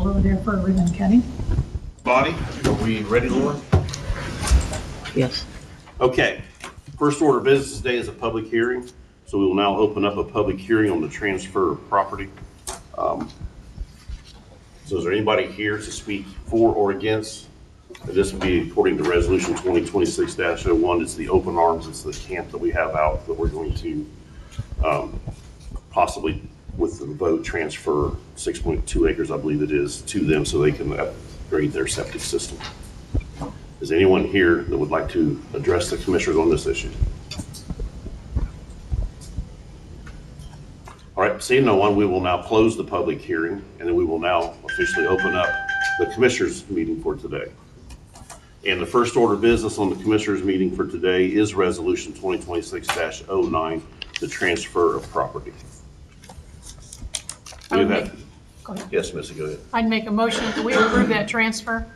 people over there for ribbon cutting. Body, are we ready, Laura? Yes. Okay. First order of business today is a public hearing. So we will now open up a public hearing on the transfer of property. So is there anybody here to speak for or against? This would be according to resolution 2026-01. It's the open arms. It's the camp that we have out that we're going to possibly, with the vote, transfer 6.2 acres, I believe it is, to them so they can upgrade their septic system. Is anyone here that would like to address the commissioners on this issue? All right, seeing no one, we will now close the public hearing, and then we will now officially open up the commissioners' meeting for today. And the first order of business on the commissioners' meeting for today is resolution 2026-09, the transfer of property. Go ahead. Yes, Missy, go ahead. I'd make a motion that we approve that transfer.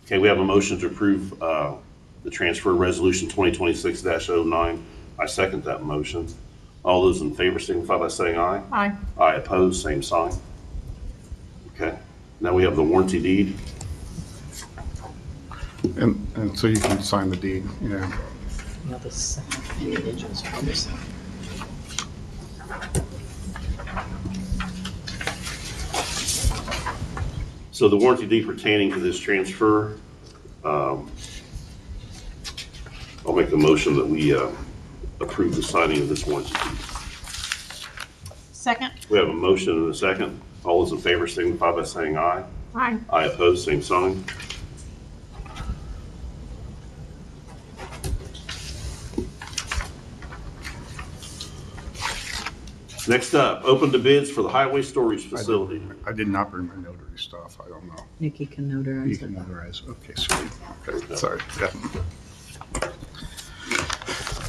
Okay, we have a motion to approve the transfer resolution 2026-09. I second that motion. All those in favor signify by saying aye. Aye. Aye, opposed, same sign. Okay, now we have the warranty deed. And so you can sign the deed, yeah. Yeah, the second page is probably second. So the warranty deed pertaining to this transfer, I'll make the motion that we approve the signing of this warranty deed. Second. We have a motion and a second. All those in favor signify by saying aye. Aye. Aye, opposed, same sign. Next up, open the bids for the highway storage facility. I did not bring my notary stuff, I don't know. Nikki can You notarize can it. notarize, okay, sweet, okay, sorry, yeah.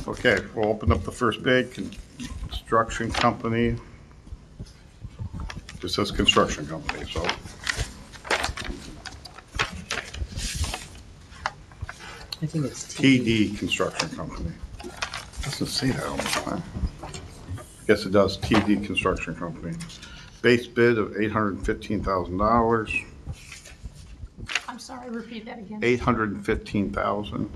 Okay, we'll open up the first bid, construction company. It says construction company, so. I think it's TD Construction Company. Doesn't say that on the plan. Yes, it does, TD Construction Company. Base bid of $815,000, I'm sorry, repeat that again. $815,000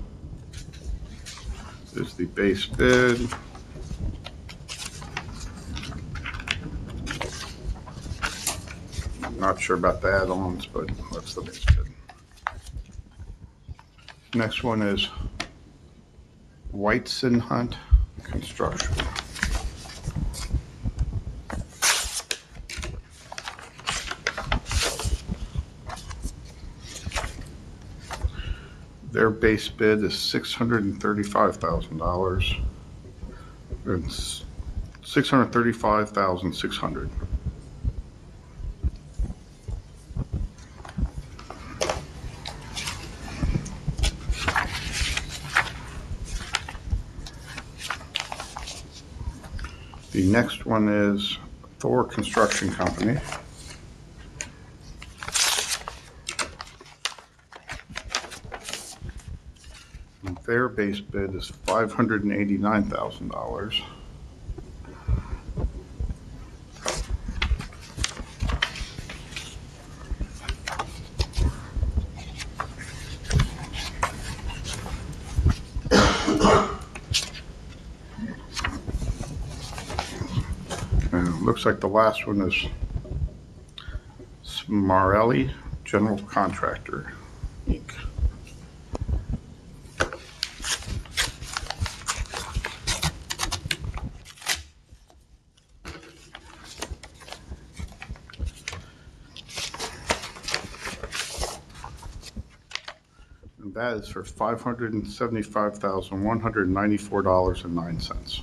is the base bid. Not sure about the add-ons, but that's the base bid. Next one is Whiteson Hunt Construction. Their base bid is $635,000. It's $635,600. The next one is Thor Construction Company. And their base bid is $589,000. And it looks like the last one is Smarelli General Contractor, Inc. And that is for $575,194.09.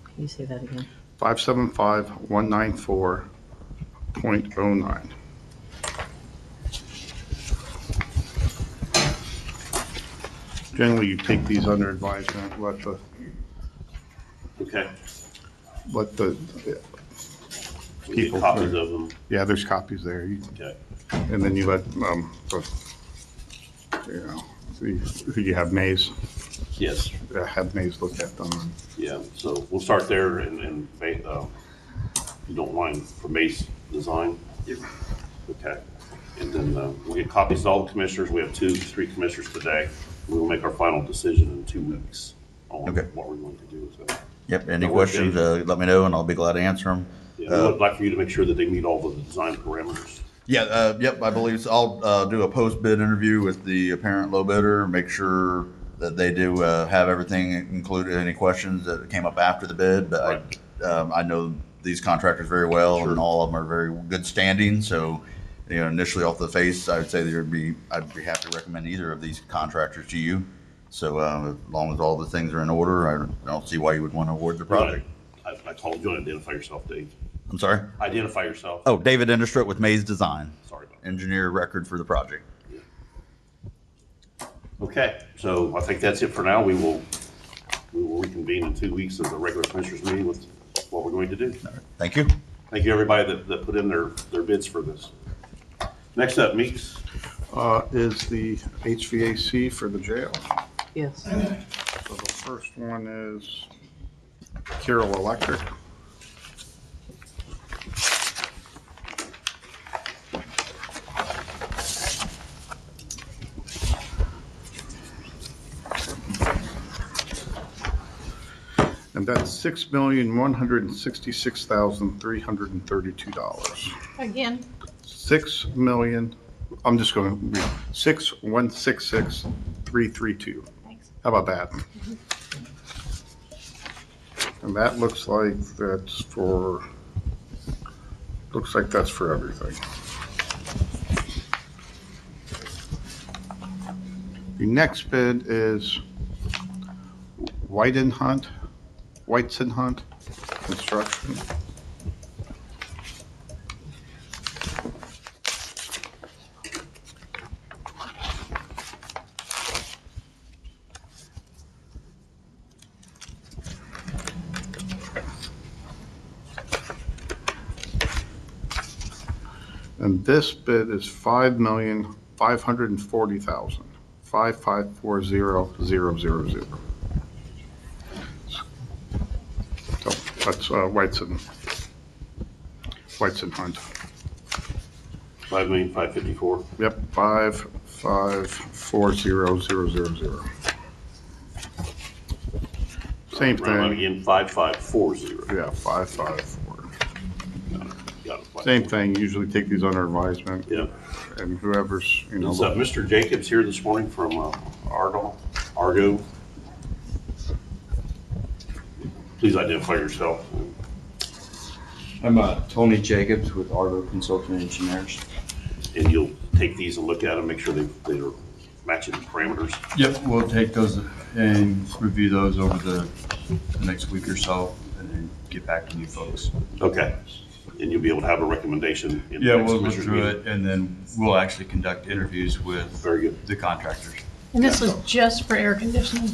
Can you say that again? 575,194.09. Generally, you take these under advisement, Okay. let the We get people. copies of them. Yeah, there's copies there. Okay. And then you let, who you have Mays, Yes. have Mays look at them. Yeah. So we'll start there and if you don't mind, for base design. Okay. And then we'll get copies to all the commissioners. We have 3 commissioners today. We will make our final decision in 2 weeks on Okay. what we're going to do. So, Yep, any That work, questions, Dave? let me know and I'll be glad to answer them. yeah, we would like for you to make sure that they meet all of the design parameters. Yeah, yep, I believe so. I'll do a post-bid interview with the apparent low bidder, make sure that they do have everything included, any questions that came up after the bid. But I know these contractors very well, Sure. and all of them are very good standing. So, initially off the face, I would say I'd be happy to recommend either of these contractors to you. So as long as all the things are in order, I don't see why you would want to award the project. I told you to identify yourself, Dave. I'm sorry? Identify yourself. Oh, David Industrit with Maze Design, Sorry about that. engineer record for the project. Okay, so I think that's it for now. We will reconvene in 2 weeks as a regular commissioners meeting with what we're going to do. Thank you. Thank you, everybody that put in their bids for this. Next up, Meeks. Is the HVAC for the jail. Yes. So the first one is Carroll Electric. And that's $6,166,332. Again, 6 million, I'm just going to read, 6,166,332. thanks. How about that? And that looks like that's for everything. The next bid is Whiteson Hunt Construction. And this bid is $5,540,000, 5540000. So that's Whiteson Hunt. 5,554,000. Yep, 5540000. Same Round out thing. again, 5,540. Yeah, 554. Got it. Same thing. Usually take these under advisement. Yeah. And whoever's, Is Mr. Jacobs here this morning from Argo? Please identify yourself. I'm Tony Jacobs with Argo Consulting Engineers. And you'll take these and look at them, make sure they're matching the parameters. Yep, we'll take those and review those over the next week or so and then get back to you folks. Okay. And you'll be able to have a recommendation in the Yeah, next we'll look commissioners through meeting. it and then we'll actually conduct interviews with Very good. the contractors. And this was just for air conditioning.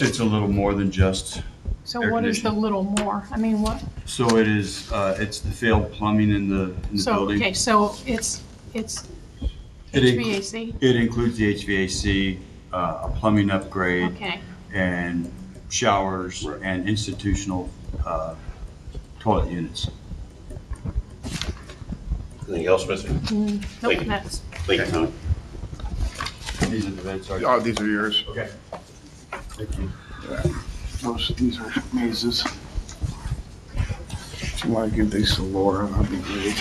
It's a little more than just, So Air what is the conditioning. little more? I mean, what? so it is, it's the failed plumbing in the So, building. okay, so it's It HVAC? It includes the HVAC, a plumbing upgrade, Okay. and showers Right. and institutional toilet units. Anything else, Missy? Nope, Thank you. that's, Thank you, Tony. These are the bids, sorry. Oh, these are yours. Okay. Thank you. Most of these are mazes. If you want to give these to Laura, that'd be great.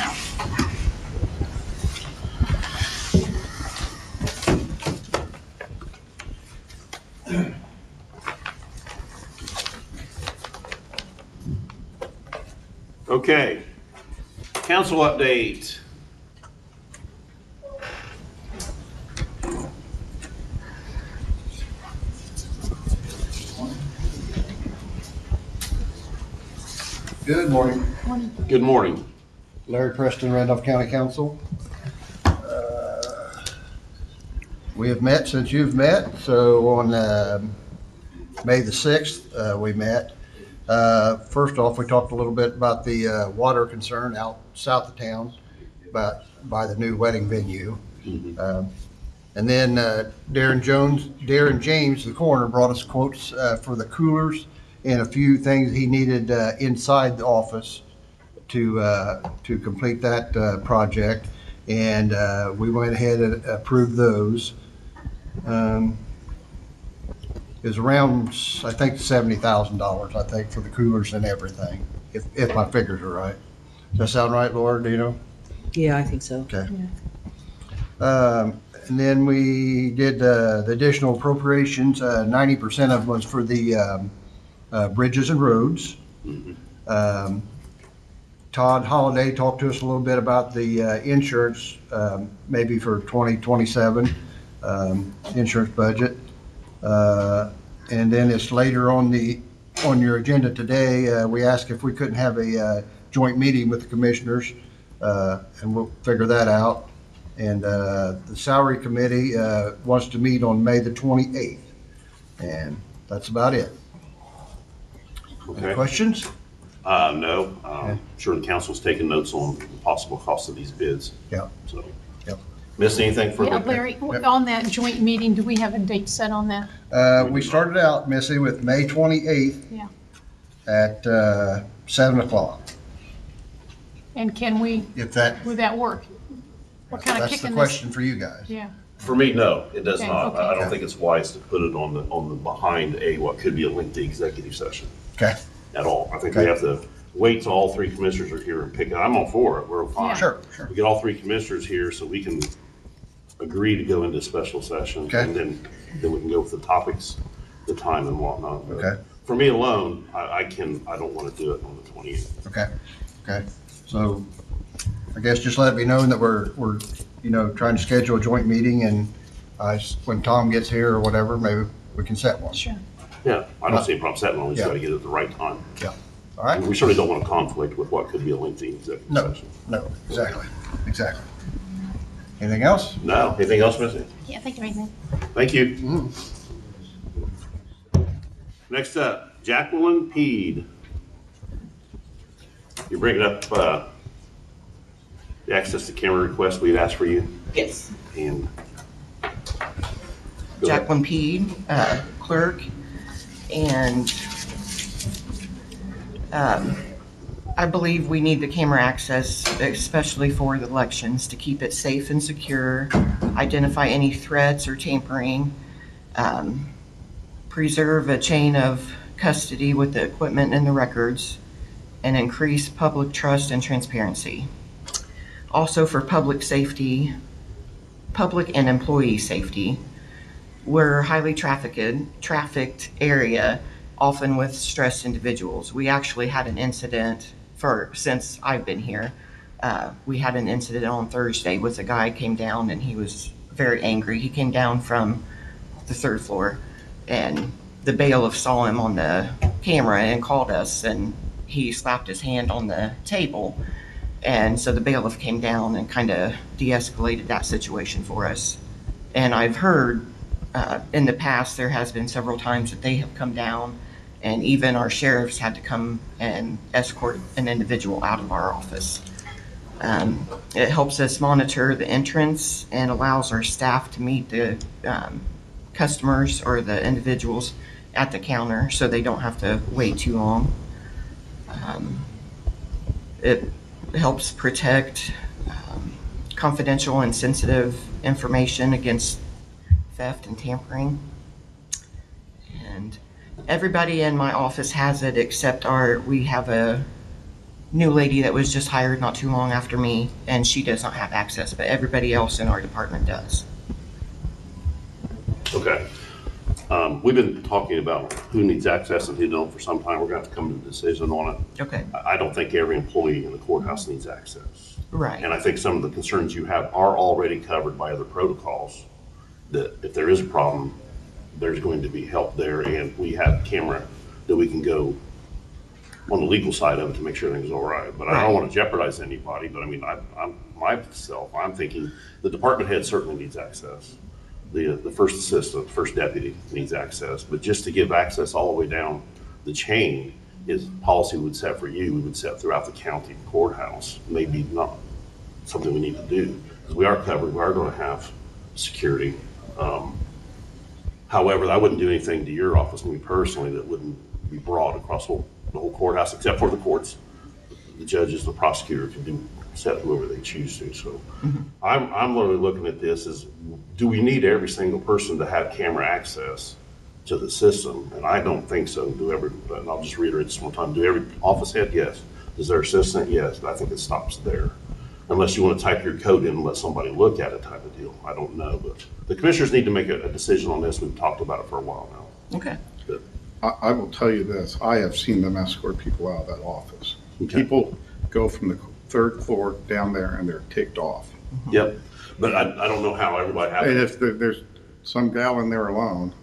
Okay. Council update. Good morning. Good morning. Larry Preston, Randolph County Council. We have met since you've met, so on May the 6th, we met. First off, we talked a little bit about the water concern out south of town by the new wedding venue. And then Darren James, the coroner, brought us quotes for the coolers and a few things he needed inside the office to complete that project, and we went ahead and approved those. It was around, I think, $70,000, I think, for the coolers and everything, if my figures are right. Does that sound right, Laura? Do you know? Yeah, I think so. Okay. And then we did the additional appropriations. 90% of them was for the bridges and roads. Todd Holliday talked to us a little bit about the insurance, maybe for 2027 insurance budget. And then it's later on your agenda today. We asked if we couldn't have a joint meeting with the commissioners, and we'll figure that out. And the salary committee wants to meet on May the 28th, and that's about it. Any Okay. questions? No. I'm sure the council's taking notes on the possible cost of these bids. Yeah. So, Yep. miss anything further? Yeah, Larry, on that joint meeting, do we have a date set on that? We started out, Missy, with May 28th Yeah. at 7 o'clock. And can we, If that, would that work? We're kind of that's the kicking this. question for you guys. Yeah, For me, no, it does Okay, not. okay. I don't think it's wise to put it on the behind what could be a lengthy executive session Okay, at all. I think we Okay. have to wait till all three commissioners are here and pick it. I'm all for it. We're fine. Yeah. sure, sure. We get all three commissioners here so we can agree to go into special session. Okay. And then we can go with the topics, the time and whatnot. But Okay. For me alone, I don't want to do it on the 28th. Okay, okay. So I guess just let it be known that we're trying to schedule a joint meeting, and when Tom gets here or whatever, maybe we can set one. sure. Yeah, I don't see a problem setting one. We just Yeah. got to get it at the right time. Yeah. All right? We certainly don't want to conflict with what could be a lengthy executive No, session. no, exactly, exactly. Anything else? No, anything else, Missy? Yeah, thank you, Nathan. Thank you. Next up, Jacqueline Peed. You're bringing up the access to camera request we had asked for you, Yes, and go ahead. Jacqueline Peed, clerk, and I believe we need the camera access, especially for the elections, to keep it safe and secure, identify any threats or tampering, preserve a chain of custody with the equipment and the records, and increase public trust and transparency. Also for public safety, public and employee safety, we're a highly trafficked area, often with stressed individuals. We actually had an incident since I've been here. We had an incident on Thursday with a guy came down and he was very angry. He came down from the third floor and the bailiff saw him on the camera and called us, and he slapped his hand on the table. And so the bailiff came down and kind of de-escalated that situation for us. And I've heard in the past, there has been several times that they have come down, and even our sheriffs had to come and escort an individual out of our office. It helps us monitor the entrance and allows our staff to meet the customers or the individuals at the counter so they don't have to wait too long. It helps protect confidential and sensitive information against theft and tampering. And everybody in my office has it except we have a new lady that was just hired not too long after me, and she does not have access, but everybody else in our department does. Okay. We've been talking about who needs access and who don't for some time. We're going to have to come to a decision on it. Okay, I don't think every employee in the courthouse needs access. right. And I think some of the concerns you have are already covered by other protocols, that if there is a problem, there's going to be help there, and we have camera that we can go on the legal side of it to make sure everything's all right. But I don't want to jeopardize anybody, but I mean, I'm thinking the department head certainly needs access. The first assistant, first deputy needs access, but just to give access all the way down the chain is policy we would set for you, we would set throughout the county courthouse, maybe not something we need to do, because we are covered, we are going to have security. However, I wouldn't do anything to your office, me personally, that wouldn't be broad across the whole courthouse, except for the courts. the judges, the prosecutor can set whoever they choose to. So I'm literally looking at this as, do we need every single person to have camera access to the system? And I don't think so. And I'll just reiterate this one time. Do every office head? Yes. Does their assistant? Yes. But I think it stops there. Unless you want to type your code in and let somebody look at it type of deal. I don't know. But the commissioners need to make a decision on this. We've talked about it for a while now. Okay. But, I will tell you this, I have seen them escort people out of that office. Okay. People go from the third floor down there and they're ticked off. yep. But I don't know how everybody has. And if there's some gal in there alone,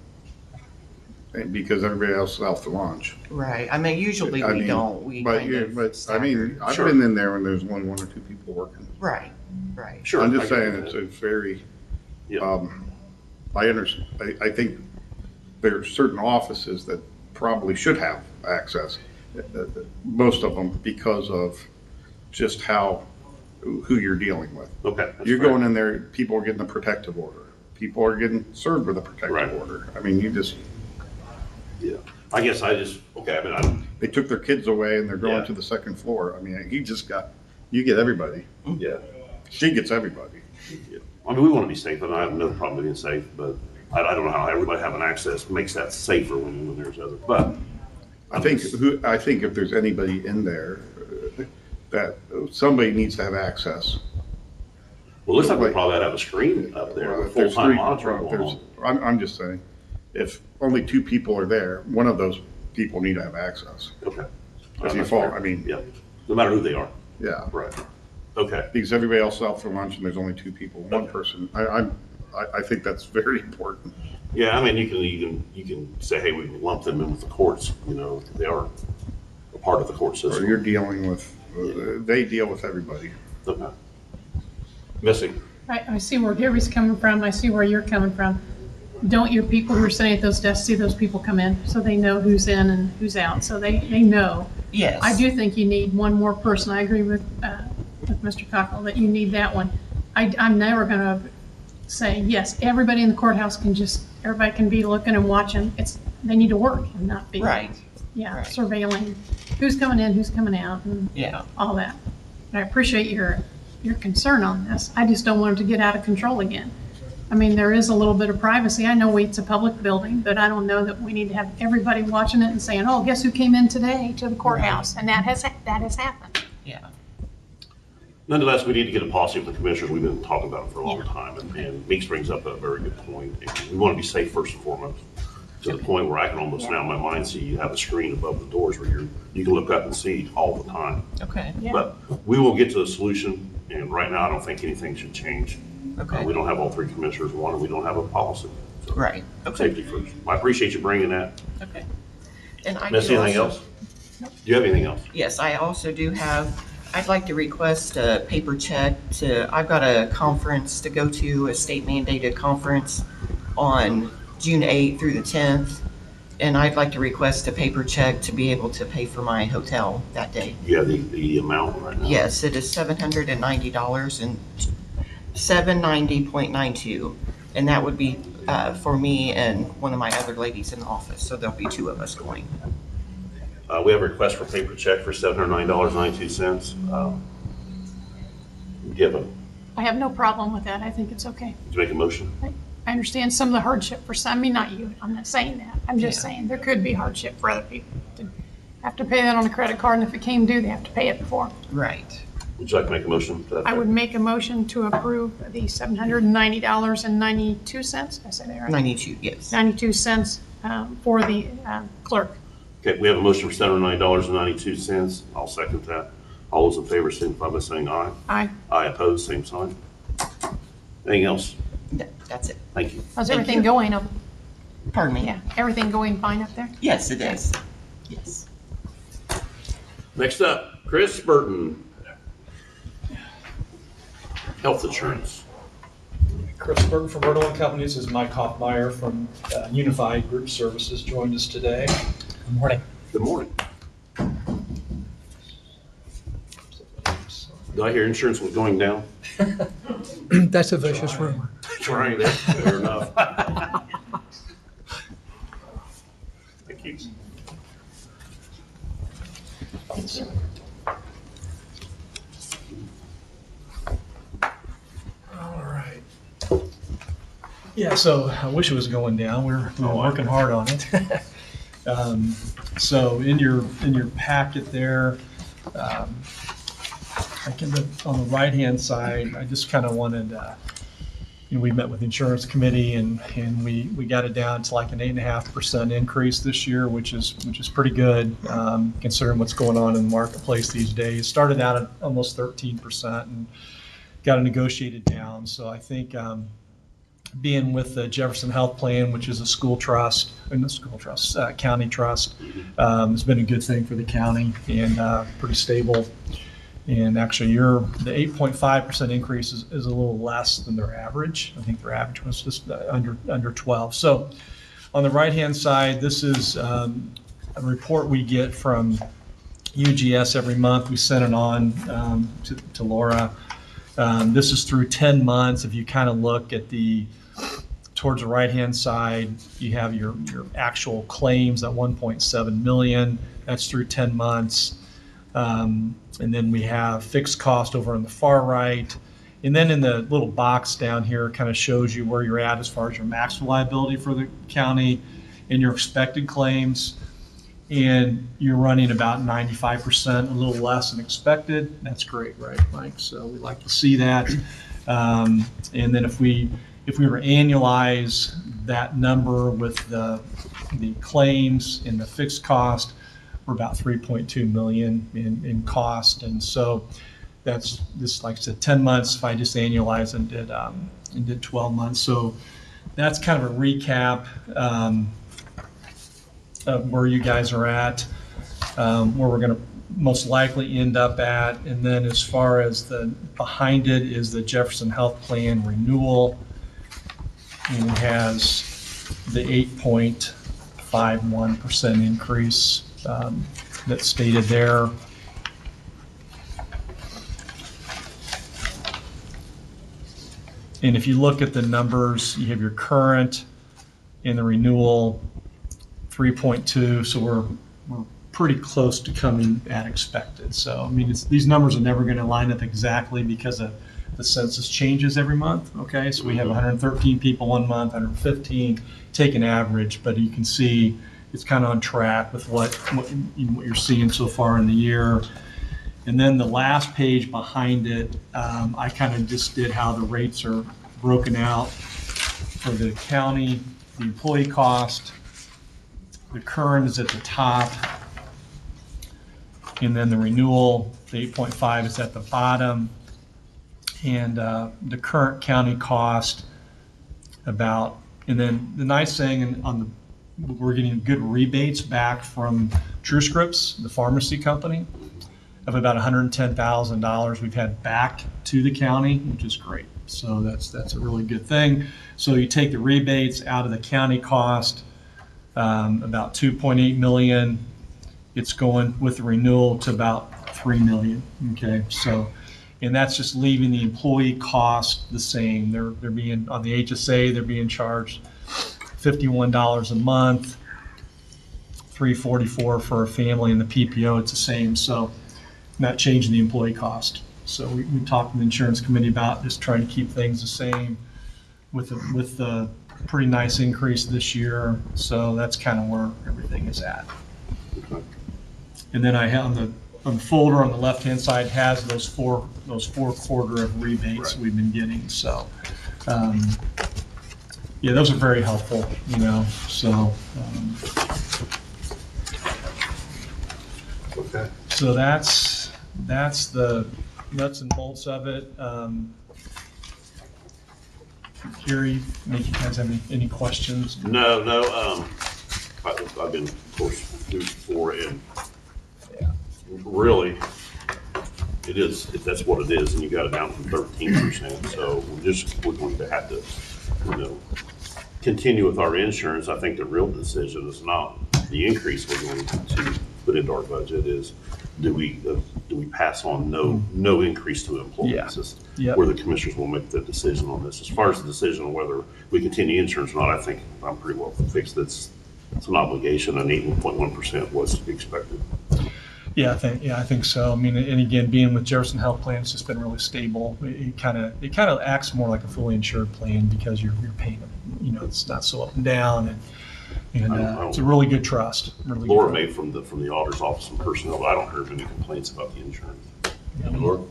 and because everybody else is out for lunch. Right. I mean, usually I we mean, don't. We But, kind yeah, of but I mean, stagger. I've Sure. been in there when there's only one or two people working. Right. Right. Sure. I'm I just get saying, that. it's very, Yeah. I understand, I think there are certain offices that probably should have access, most of them, because of just who you're dealing with. Okay. that's You're fair. going in there, people are getting a protective order. People are getting served with a Right. protective order. I mean, Yeah. I guess okay, I mean, they took their kids away and they're going Yeah. to the second floor. I mean, you get everybody. yeah. She gets everybody. Yeah. I mean, we want to be safe, and I have no problem being safe, but I don't know how everybody having access makes that safer when there's other, but. I think if there's anybody in there, that somebody needs to have access. Well, looks like we probably have a screen up there with If there's full-time three- monitoring going there's- on. I'm just saying, if only two people are there, one of those people need to have access. Okay. If you That's fall, fair. I mean, Yeah, no matter who they are. yeah, Right. Okay. because everybody else is out for lunch and there's only two people, one person. I think that's very important. Yeah, I mean, you can say, hey, we lump them in with the courts, they are a part of the court Or system. you're dealing with, they deal with everybody. Okay. Missy, I see where Gary's coming from, I see where you're coming from. Don't your people who are sitting at those desks see those people come in, so they know who's in and who's out, so they know. Yes. I do think you need one more person, I agree with Mr. Cockrell, that you need that one. I'm never gonna say, yes, everybody in the courthouse everybody can be looking and watching. They need to work and not be. Right. Yeah, Right. surveilling who's coming in, who's coming out, and Yeah. all that. And I appreciate your concern on this. I just don't want it to get out of control again. I mean, there is a little bit of privacy. I know it's a public building, but I don't know that we need to have everybody watching it and saying, oh, guess who came in today to the courthouse? And that has happened. Yeah. nonetheless, we need to get a policy with the commissioners. We've been talking about it for a long time, and Meeks brings up a very good point. And we want to be safe first and foremost, to the point where I can almost now in my mind see you have a screen above the doors where you can look up and see all the time. Okay. Yeah. But we will get to a solution, and right now I don't think anything should change. Okay. We don't have all three commissioners wanted, we don't have a policy. So, Right. Okay. Safety first. I appreciate you bringing that. Okay. And I Miss, do anything also- else? Do you have anything else? Yes, I also do have, I'd like to request a paper check I've got a conference to go to, a state mandated conference on June 8th through the 10th. And I'd like to request a paper check to be able to pay for my hotel that day. You have the amount right now? Yes, it is $790 and $790.92. And that would be for me and one of my other ladies in the office. So there'll be two of us going. We have a request for paper check for $709.92. Do you have I have no problem with that. I think it's okay. to make a motion? I understand some of the hardship for some, I mean, not you, I'm not saying that. I'm just saying there could be hardship for other people to have to pay that on a credit card, and if it came due, they have to pay it before. Right. Would you like to make a motion to that? I would make a motion to approve the $790.92, did I say that right? 92, yes. 92 cents for the clerk. Okay, we have a motion for $709.92. I'll second that. All those in favor signify by saying aye. Aye. Aye opposed, same sign. Anything else? That's it. Thank you. How's Thank everything you. going up? Pardon me? Yeah, everything going fine up there? Yes, it is. Yes. Next up, Chris Burton. Health insurance. Chris Burton from Randolph Companies is Mike Hoffmeyer from Unified Group Services joined us today. Good morning. Good morning. Did I hear insurance was going down? That's a vicious rumor. Trying that, fair enough. Thank you. Yeah, so I wish it was going down. We're working hard on it. So in your packet there, on the right-hand side, I just kind of wanted, we met with the insurance committee and we got it down to like an 8.5% increase this year, which is pretty good, considering what's going on in the marketplace these days. Started out at almost 13% and got it negotiated down. So I think, being with the Jefferson Health Plan, which is a school trust, county trust, has been a good thing for the county and pretty stable. And actually, the 8.5% increase is a little less than their average. I think their average was just under 12. So on the right-hand side, this is a report we get from UGS every month. We send it on to Laura. This is through 10 months. If you kind of look at towards the right-hand side, you have your actual claims at 1.7 million. That's through 10 months. And then we have fixed cost over on the far right. And then in the little box down here kind of shows you where you're at as far as your maximum liability for the county and your expected claims. And you're running about 95%, a little less than expected. That's great, right, Mike? So we like to see that. And then if we were to annualize that number with the claims and the fixed cost, we're about 3.2 million in cost. And so that's this, like I said, 10 months. If I just annualize and did 12 months. So that's kind of a recap of where you guys are at, where we're going to most likely end up at. And then as far as behind it is the Jefferson Health Plan renewal. And it has the 8.51% increase that's stated there. And if you look at the numbers, you have your current and the renewal 3.2, so we're pretty close to coming at expected. So I mean, these numbers are never going to line up exactly because of the census changes every month. Okay, so we have 113 people one month, 115, take an average, but you can see it's kind of on track with what you're seeing so far in the year. And then the last page behind it, I kind of just did how the rates are broken out for the county, the employee cost, the current is at the top, and then the renewal, the 8.5 is at the bottom, and the current county cost about, and then the nice thing we're getting good rebates back from TrueScripts, the pharmacy company, of about $110,000 we've had back to the county, which is great. So that's a really good thing. So you take the rebates out of the county cost, about 2.8 million. It's going with the renewal to about 3 million. Okay, so, and that's just leaving the employee cost the same. They're being on the HSA, they're being charged $51 a month, $344 for a family, and the PPO it's the same. So not changing the employee cost. So we talked to the insurance committee about just trying to keep things the same with the pretty nice increase this year. So that's kind of where everything is at. And then I have on the folder on the left-hand side has those four quarter of rebates we've been getting. So yeah, those are very helpful, so. Okay. So that's the nuts and bolts of it. Gary, make you guys have any questions? No. I've been, of course, through before, and really, it is. That's what it is, and you got it down from 13%. So we're going to have to, continue with our insurance. I think the real decision is not the increase we're going to put into our budget. Is do we pass on no increase to employees? Yeah. Where the commissioners will make the decision on this. As far as the decision on whether we continue insurance or not, I think I'm pretty well fixed. It's an obligation, and 8.1% was expected. Yeah, I think so. I mean, and again, being with Jefferson Health Plan, it's just been really stable. It kind of acts more like a fully insured plan because you're paying, it's not so up and down, and it's a really good trust. Really Laura good. made from the auditor's office and personnel, but I don't hear any complaints about the insurance. Laura?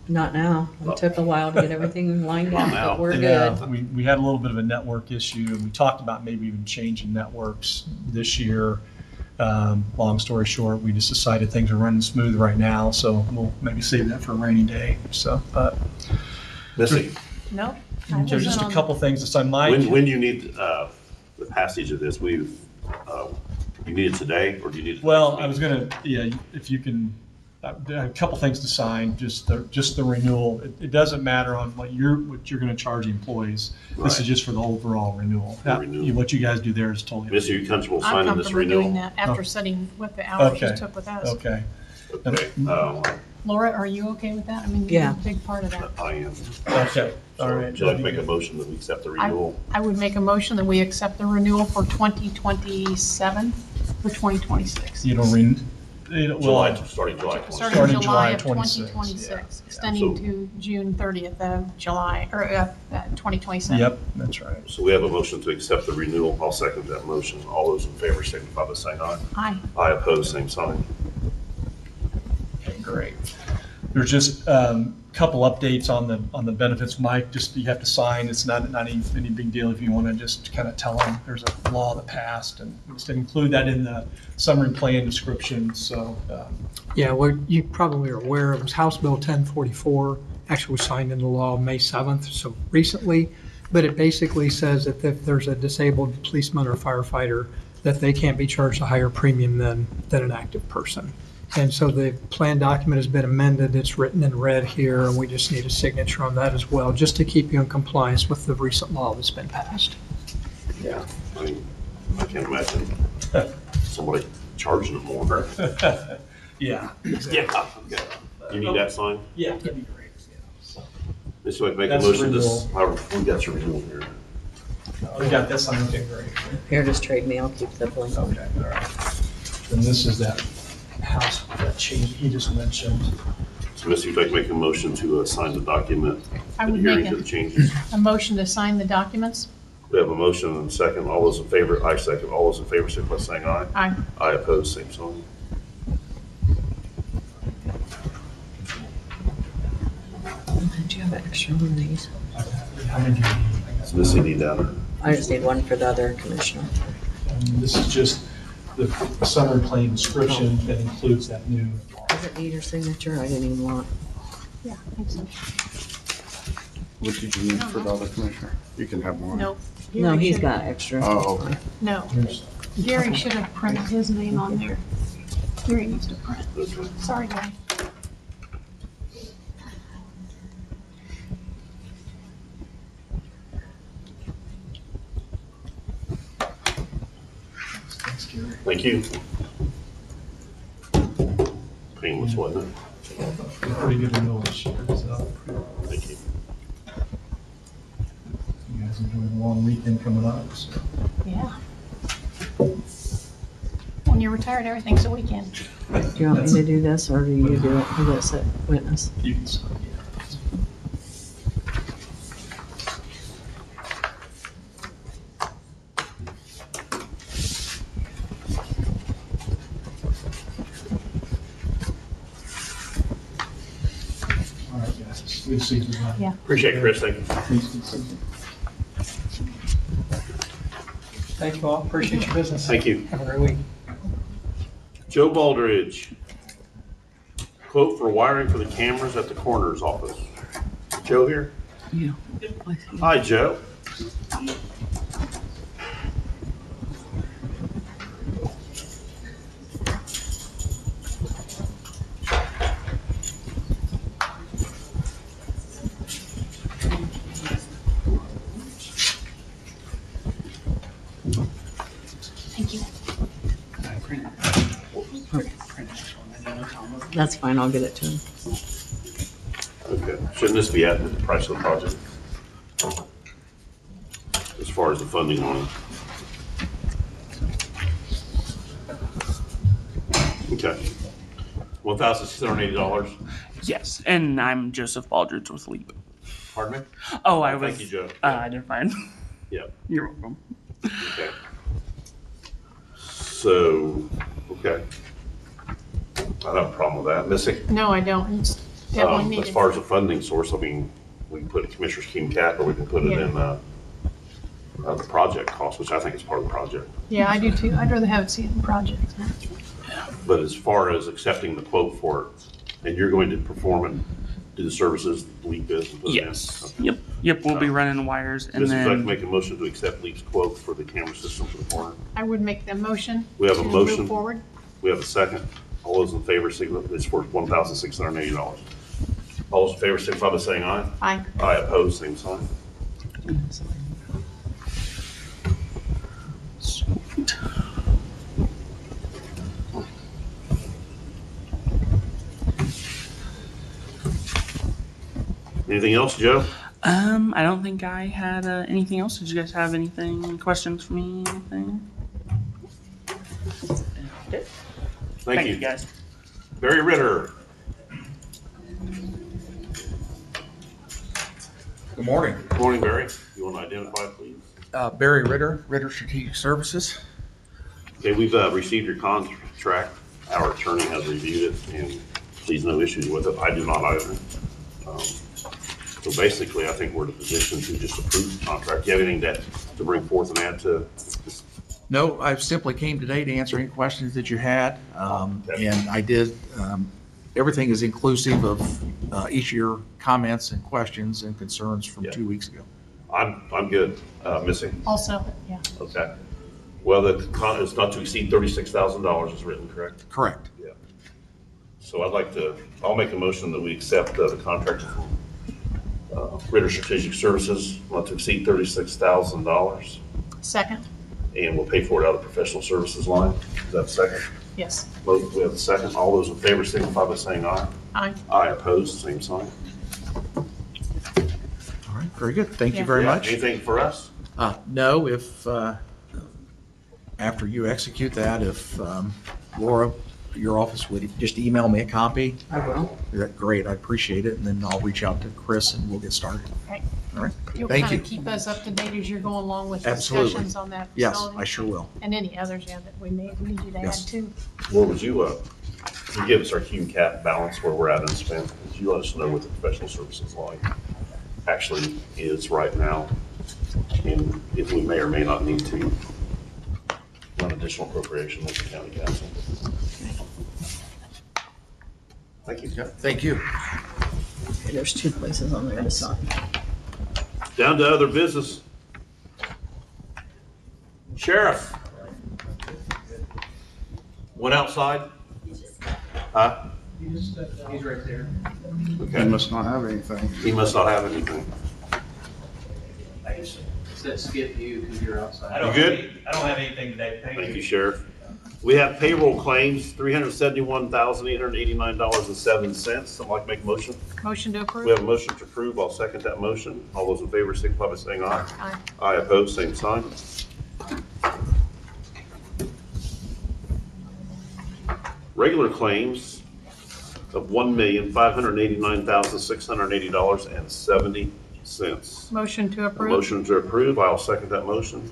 Not now. It took a while to get everything lined out, now. but we're Yeah, good. we had a little bit of a network issue, and we talked about maybe even changing networks this year. Long story short, we just decided things are running smooth right now, so we'll maybe save that for a rainy day. So, but Missy, No? there's just a couple things to sign. when you need the passage of this, you need it today, or do you need it? Well, I was gonna, if you can, a couple things to sign, just the renewal. It doesn't matter on what you're gonna charge employees. This is Right. just for the overall renewal. The renewal. What you guys do there is totally. Missy, are you comfortable I'm signing this comfortable doing renewal? that after studying what the hours you Okay. took with us. Okay. Okay, Laura, are you okay with that? I mean, Yeah. you're a big part of that. I am. Okay. All right. Would you like to make a motion that we accept the renewal? I would make a motion that we accept the renewal for 2027 for 2026. You don't read. July, starting July 20. Starting July of 26, 2026, yeah. extending So- to June 30th of July, or 2027. Yep, that's right. So we have a motion to accept the renewal. I'll second that motion. All those in favor signify by saying aye. Aye. Aye opposed, same sign. Okay, great. There's just couple updates on the benefits, Mike. Just you have to sign. It's not any big deal if you want to just kind of tell them there's a law that passed, and just include that in the summary plan description. So Yeah, what you probably are aware of is House Bill 1044, actually was signed into law May 7th, so recently, but it basically says that if there's a disabled policeman or firefighter, that they can't be charged a higher premium than an active person. And so the plan document has been amended, it's written in red here, and we just need a signature on that as well, just to keep you in compliance with the recent law that's been passed. Yeah. I mean, I can't imagine somebody charging them more. yeah, Yeah. Okay. You need that signed? yeah, that'd be great. This way, make a That's motion renewal. we got your renewal here. We got this on. Okay, great. Here, just trade me. I'll keep the blank. Okay, all right. And this is that house that change he just mentioned. So Missy, would you like to make a motion to sign the document I would adhering make to the changes? a motion to sign the documents. We have a motion and a second. All those in favor, I second. All those in favor, signify by saying aye. Aye. Aye opposed, same sign. Do you have an extra one of these? How many do you need? Does Missy need that? I just need one for the other commissioner. This is just the summary plan description that includes that new. Does it need your signature? I didn't even want. Yeah, I think so. What did you need for the other commissioner? You can have one. Nope. No, Gary he's should- got extra. Oh, okay. No, Here's- Gary should have printed his name on there. Gary needs to print. Okay. Sorry, Gary. Thanks, Gary. Thank you. Painless, wasn't it? Pretty good renewal this year, so Thank you. you guys enjoy the long weekend coming up. So. Yeah. When you're retired, everything's a weekend. Do you want me to do this, or do you do it? Who gets it? Witness. You can sign, yeah. All right, guys. Good to see you. Yeah. Appreciate it, Chris. Thank you. Thank you all, appreciate your business. Thank you. Have a great week. Joe Baldridge. Quote for wiring for the cameras at the coroner's office. Joe here? Yeah. Hi, Joe. Thank you. That's fine. I'll get it to him. Okay. Shouldn't this be added to the price of the project? As far as the funding on it? Okay. $1,680. Yes, and I'm Joseph Baldridge with Leap. Pardon me? Oh, I was. Thank you, Joe. I did fine. Yeah. You're welcome. Okay. So, okay. I don't have a problem with that. Missy? No, I don't. It's definitely As needed. far as a funding source, I mean, we can put a commissioner's scheme cap, or we can put it Yeah. in the project cost, which I think is part of the project. Yeah, I do too. I'd rather have it see it in projects. But as far as accepting the quote for it, and you're going to perform and do the services Leap is and put it in? Yes. Okay. Yep. Yep. We'll be running the wires, and Mrs. I'd like to then make a motion to accept Leap's quote for the camera system for the corner. I would make the motion. We have a to motion. Move forward. We have a second. All those in favor, it's for $1,680. All those in favor, signify by saying aye. Aye. Aye, opposed, same sign. Sweet. Anything else, Joe? I don't think I had anything else. Did you guys have anything? Questions for me? Anything? Thank you. guys. Barry Ritter. Good morning. Good morning, Barry. You want to identify, please? Barry Ritter, Ritter Strategic Services. Okay, we've received your contract. Our attorney has reviewed it, and please no issues with it. I do not either. So basically, I think we're in a position to just approve the contract. Do you have anything to bring forth and add to this? No, I simply came today to answer any questions that you had, and I did. Everything is inclusive of each of your comments and questions and concerns from 2 weeks ago. I'm good. Missy? Also, yeah. Okay. Well, it's not to exceed $36,000 is written, correct? Correct. Yeah. So I'll make a motion that we accept the contract from Ritter Strategic Services, not to exceed $36,000, Second. and we'll pay for it out of the professional services line. Is that a second? Yes. We have a second. All those in favor signify by saying aye. Aye. Aye, opposed, same sign. All right, very good. Thank you Yeah. very Yeah, much. anything for us? No, if after you execute that, if Laura, your office would just email me a copy. I will. Great, I appreciate it, and then I'll reach out to Chris and we'll get started. Right. All right, You'll thank kind you. of keep us up to date as you're going along with Absolutely. discussions on that Yes, facility? I sure will. And any others, yeah, that we need you to add Yes. to. What would you give us our Q cap balance where we're at in spend? Could you let us know what the professional services line actually is right now? And if we may or may not need to run additional appropriation with the county council. Thank you. Thank you. Okay, there's 2 places on there to sign. Down to other business. Sheriff. Went outside? Huh? He's right there. They Okay. must not have anything. He must not have anything. I just said skip you because you're outside. You good? I don't have anything today. Thank you, Sheriff. We have payroll claims, $371,889.07. Someone like to make a motion? Motion to We approve? have a motion to approve. I'll second that motion. All those in favor signify by saying aye. Aye. Aye, opposed, same sign. Regular claims of $1,589,680.70. Motion to A approve? motion to approve. I'll second that motion.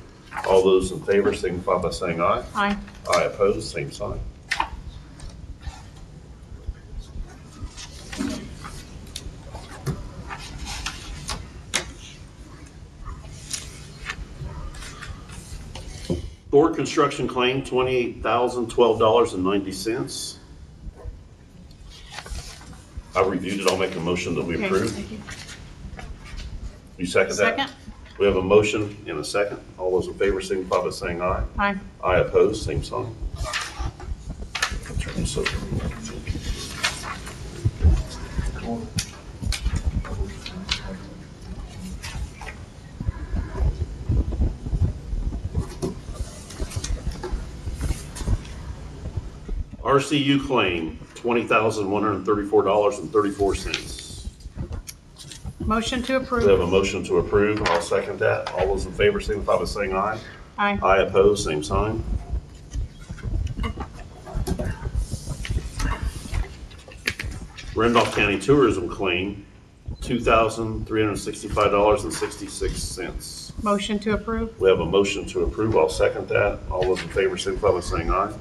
All those in favor signify by saying aye. Aye. Aye, opposed, same sign. Ford construction claim, $28,012.90. I reviewed it. I'll make a motion that we Okay, approve. thank you. You second that? Second? We have a motion and a second. All those in favor signify by saying aye. Aye. Aye, opposed, same sign. Turn this over. RCU claim, $20,134.34. Motion to We have approve? a motion to approve. I'll second that. All those in favor signify by saying aye. Aye. Aye, opposed, same sign. Randolph County Tourism claim, $2,365.66. Motion to approve? We have a motion to approve. I'll second that. All those in favor signify by saying aye.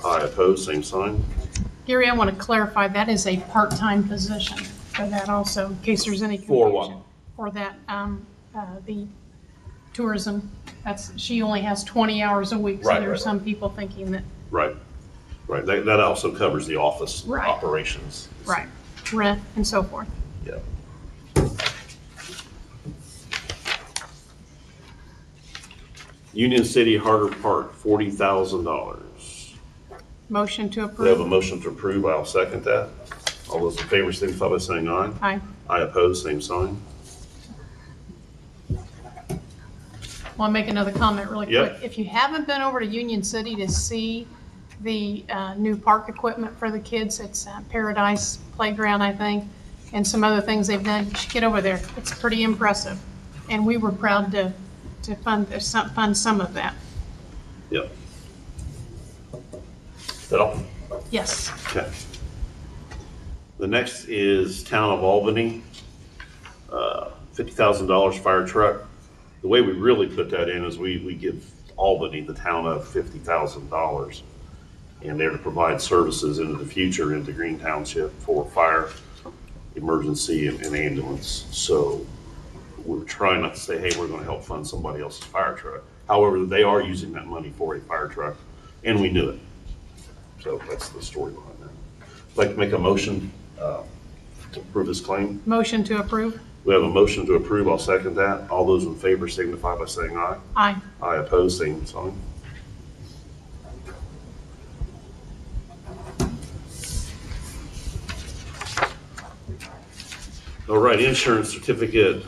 Aye, opposed, same sign. Gary, I want to clarify, that is a part-time position for that also, in case there's any For confusion. what? For that, the tourism, she only has 20 hours a week. So Right, there are right, some people thinking that, Right. That also covers the office Right. operations. right, rent and so forth. Yeah. Union City Harder Park, $40,000. Motion to We have a approve? motion to approve. I'll second that. All those in favor signify by saying aye. Aye. Aye, opposed, same sign. Want to make another comment really Yep. quick? If you haven't been over to Union City to see the new park equipment for the kids, it's Paradise Playground, I think, and some other things they've done, you should get over there. It's pretty impressive. And we were proud to fund some of that. Yep. Is that all? Yes. Okay. The next is Town of Albany, $50,000 fire truck. The way we really put that in is we give Albany, the town of, $50,000. And they're to provide services into the future into Green Township for fire, emergency, and ambulance. So we're trying not to say, hey, we're going to help fund somebody else's fire truck. However, they are using that money for a fire truck, and we knew it. So that's the story behind that. I'd like to make a motion to approve this claim. Motion to approve? We have a motion to approve. I'll second that. All those in favor signify by saying aye. Aye. Aye, opposed, same sign. All right, insurance certificate,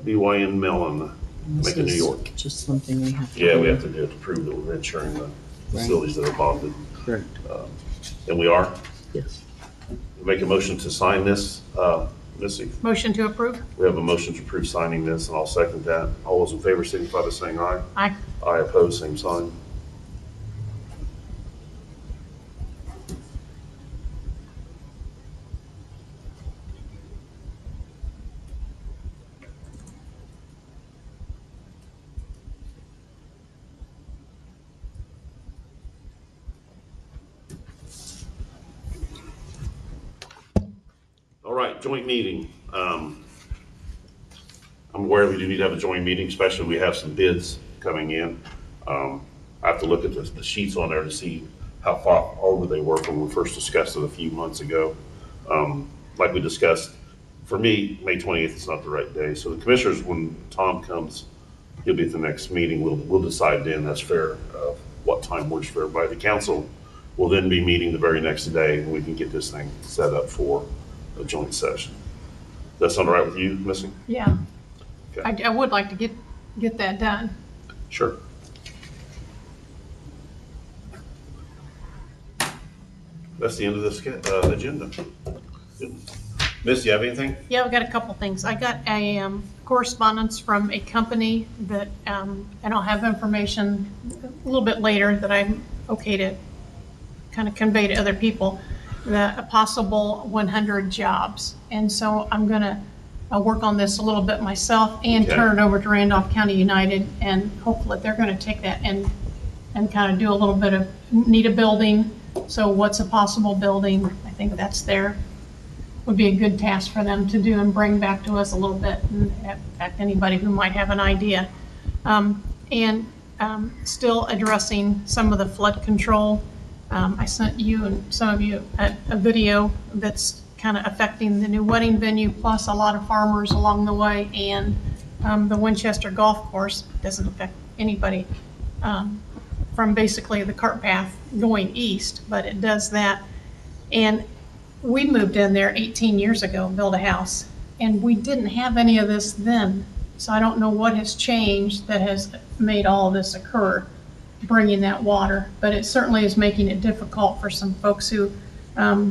BYN Mellon, This Macon, New is York. Just something we have to. Yeah, we do. have to do it to prove that we're insuring the facilities that are bonded. Correct. And we are. Yes. Make a motion to sign this, Missy. Motion to approve? We have a motion to approve signing this, and I'll second that. All those in favor signify by saying aye. Aye. Aye, opposed, same sign. All right, joint meeting. I'm aware we do need to have a joint meeting, especially when we have some bids coming in. I have to look at the sheets on there to see how far over they were when we first discussed it a few months ago. Like we discussed, for me, May 28th is not the right day. So the commissioners, when Tom comes, he'll be at the next meeting. We'll decide then, that's fair, what time works for everybody. The council will then be meeting the very next day, and we can get this thing set up for a joint session. That sound all right with you, Missy? Yeah. Okay. I would like to get that done. Sure. That's the end of this agenda. Miss, you have anything? Yeah, I've got a couple things. I got a correspondence from a company that, and I'll have information a little bit later that I'm okay to kind of convey to other people, a possible 100 jobs. And so I'm going to work on this a little bit myself and Okay. turn it over to Randolph County United, and hopefully they're going to take that and kind of do a little bit of, need a building. So what's a possible building? I think that's there. Would be a good task for them to do and bring back to us a little bit, and in fact, anybody who might have an idea. Still addressing some of the flood control. I sent you and some of you a video that's kind of affecting the new wedding venue, plus a lot of farmers along the way, and the Winchester Golf Course doesn't affect anybody from basically the cart path going east, but it does that. And we moved in there 18 years ago, built a house, and we didn't have any of this then. So I don't know what has changed that has made all of this occur, bringing that water. But it certainly is making it difficult for some folks who, are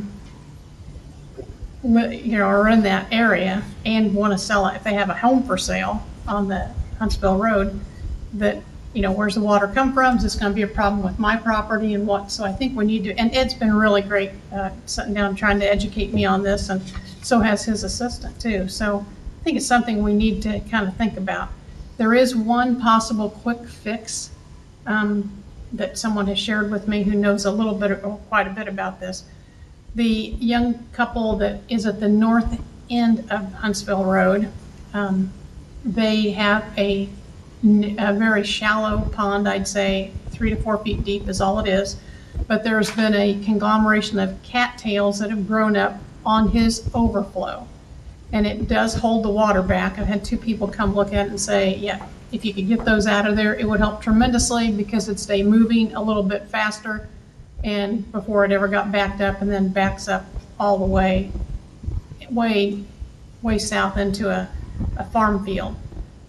in that area and want to sell it. If they have a home for sale on the Huntsville Road, that where's the water come from? Is this going to be a problem with my property and what? So I think we need to, and Ed's been really great sitting down trying to educate me on this, and so has his assistant too. So I think it's something we need to kind of think about. There is one possible quick fix that someone has shared with me who knows a little bit or quite a bit about this. The young couple that is at the north end of Huntsville Road, they have a very shallow pond, I'd say 3 to 4 feet deep is all it is. But there's been a conglomeration of cattails that have grown up on his overflow. And it does hold the water back. I've had 2 people come look at it and say, yeah, if you could get those out of there, it would help tremendously because it'd stay moving a little bit faster and before it ever got backed up and then backs up all the way south into a farm field.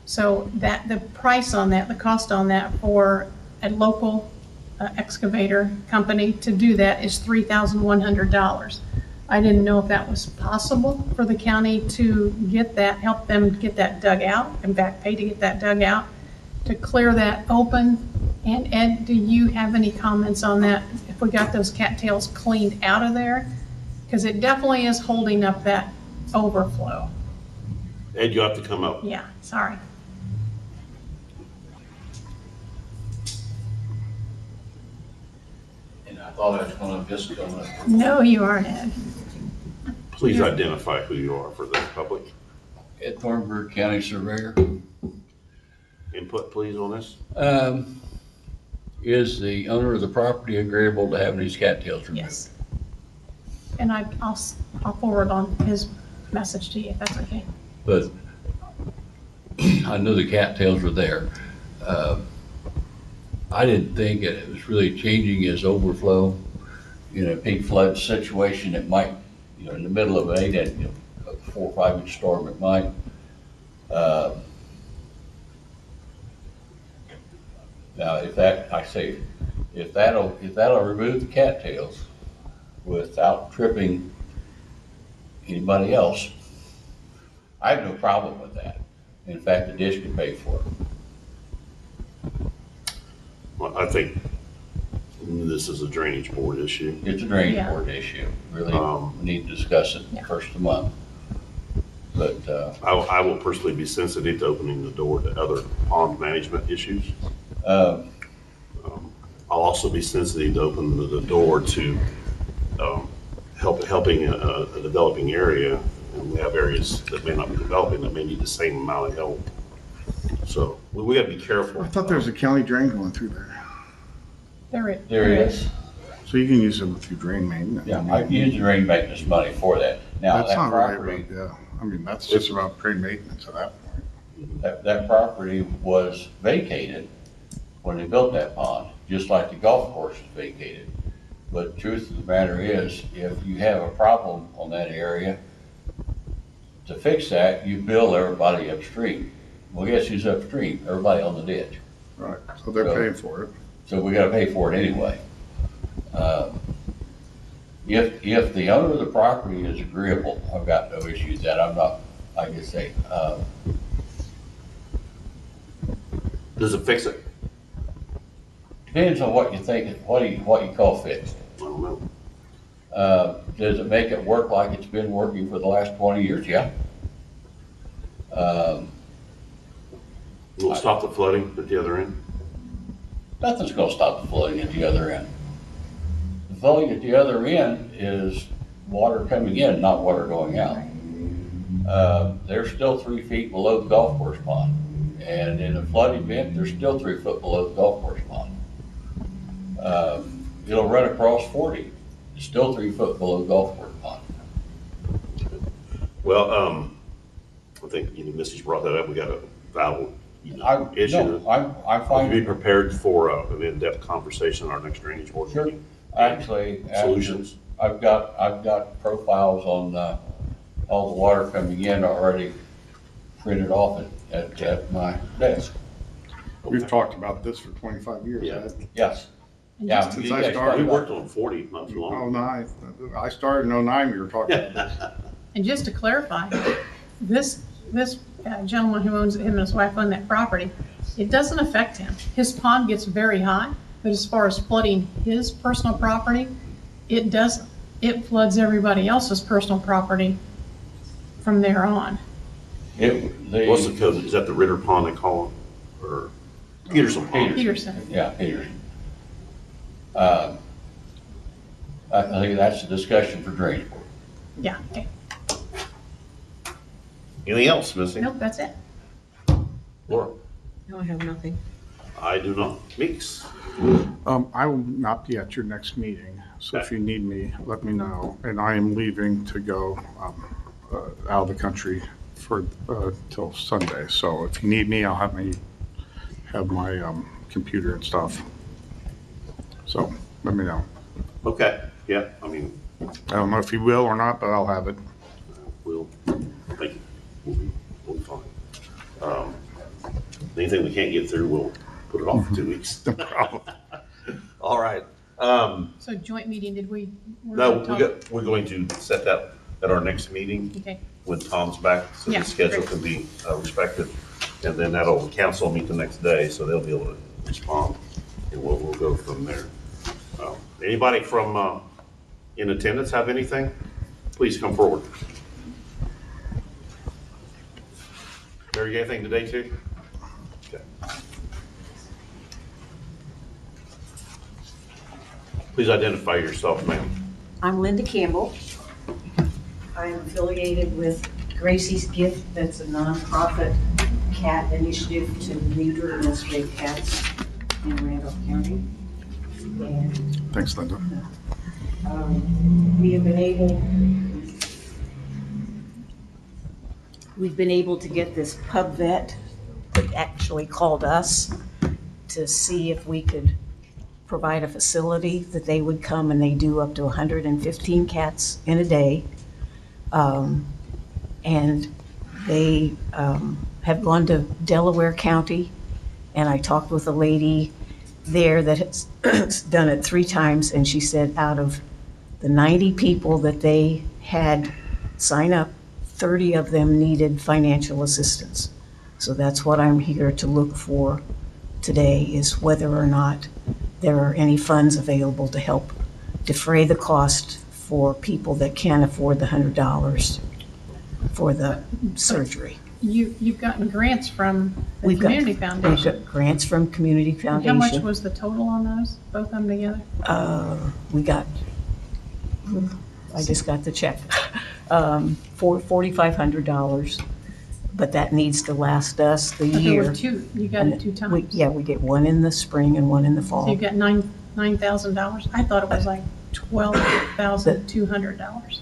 So that the price on that, the cost on that for a local excavator company to do that is $3,100. I didn't know if that was possible for the county to get that, help them get that dug out and back pay to get that dug out, to clear that open. And Ed, do you have any comments on that? If we got those cattails cleaned out of there? Because it definitely is holding up that overflow. Ed, you have to come up. Yeah, sorry. And I thought I was gonna just go up. No, you aren't, Ed. Please identify who you are for the public. Ed Thornburg, County Surveyor. Input, please, on this. Is the owner of the property agreeable to having these cattails removed? Yes. And I'll forward on his message to you, if that's okay. But I knew the cattails were there. I didn't think it was really changing his overflow. In a peak flood situation, it might, in the middle of a 4 or 5 inch storm, it might. Now, if that'll remove the cattails without tripping anybody else, I have no problem with that. In fact, the dish can pay for it. Well, I think this is a drainage board issue. It's a drainage Yeah. board issue. Really, we need to discuss it first of the month. But I will personally be sensitive to opening the door to other pond management issues. I'll also be sensitive to open the door to helping a developing area. And we have areas that may not be developing that may need the same amount of help. So we got to be careful. I thought there was a county drain going through there. There is. So you can use them through drain main. yeah, I use the drain maintenance money for that. Now, That's that not right, property, yeah. I mean, that's just about drain maintenance at that point. that property was vacated when they built that pond, just like the golf course was vacated. But the truth of the matter is, if you have a problem on that area, to fix that, you bill everybody upstream. Well, guess who's upstream? Everybody on the ditch. Right, so they're paying for it. So we gotta pay for it anyway. If the owner of the property is agreeable, I've got no issue with that. I'm not, like I say, Does it fix it? depends on what you think, what you call fixed. I don't know. Does it make it work like it's been working for the last 20 years? Yeah. Will it stop the flooding at the other end? Nothing's gonna stop the flooding at the other end. The flooding at the other end is water coming in, not water going out. They're still 3 feet below the golf course pond. And in a flood event, they're still 3 foot below the golf course pond. It'll run across 40. It's still 3 foot below the golf course pond. Well, I think Missy's brought that up. We got a valid issue. No, I Will find. you be prepared for an in-depth conversation in our next drainage board Sure. meeting? Actually, Solutions. I've got profiles on all the water coming in already printed off at my desk. We've talked about this for 25 years. Yeah. Yes. And Yeah. just Since you I guys started. talked We about- worked on 40 not too long. Oh, nine. I started in 09, we were talking about this. And just to clarify, this gentleman who owns it, him and his wife own that property, It doesn't affect him. His pond gets very high, but as far as flooding his personal property, it doesn't. It floods everybody else's personal property from there on. What's the code? Is that the Ritter Pond they call it? Or Peterson Pond? Peterson. Yeah, Peterson. I think that's a discussion for drainage board. Yeah, okay. Anything else, Missy? Nope, that's it. Laura? No, I have nothing. I do not. Meeks? I will not be at your next meeting, so if you need me, let me know. And I am leaving to go out of the country for till Sunday. So if you need me, I'll have my computer and stuff. So let me know. Okay, yeah, I mean, I don't know if you will or not, but I'll have it. we'll, thank you. We'll be fine. Anything we can't get through, we'll put it off for 2 weeks. No problem. All right. So joint meeting, did we? No, we're going to set that at our next meeting Okay. when Tom's back, so Yeah, the schedule great. can be respected. And then that'll, council meet the next day, so they'll be able to respond, and we'll go from there. Anybody from in attendance have anything? Please come forward. Mary, you got anything today too? Okay. Please identify yourself, ma'am. I'm Linda Campbell. I am affiliated with Gracie's Gift, that's a nonprofit cat initiative to neuter and estranged cats in Randolph County. And Thanks, Linda. we've been able to get this pub vet that actually called us to see if we could provide a facility that they would come, and they do up to 115 cats in a day. And they have gone to Delaware County, and I talked with a lady there that has done it 3 times, and she said out of the 90 people that they had sign up, 30 of them needed financial assistance. So that's what I'm here to look for today, is whether or not there are any funds available to help defray the cost for people that can't afford the $100 for the surgery. You've gotten grants from the We've got- Community We've Foundation. got grants from Community How Foundation. much was the total on those, both of them together? We got, I just got the check, for $4,500, but that needs to last us the But there year. were 2, you got it 2 times. Yeah, we get one in the spring and one in the So fall. you've got $9,000. I thought it was like $12,200.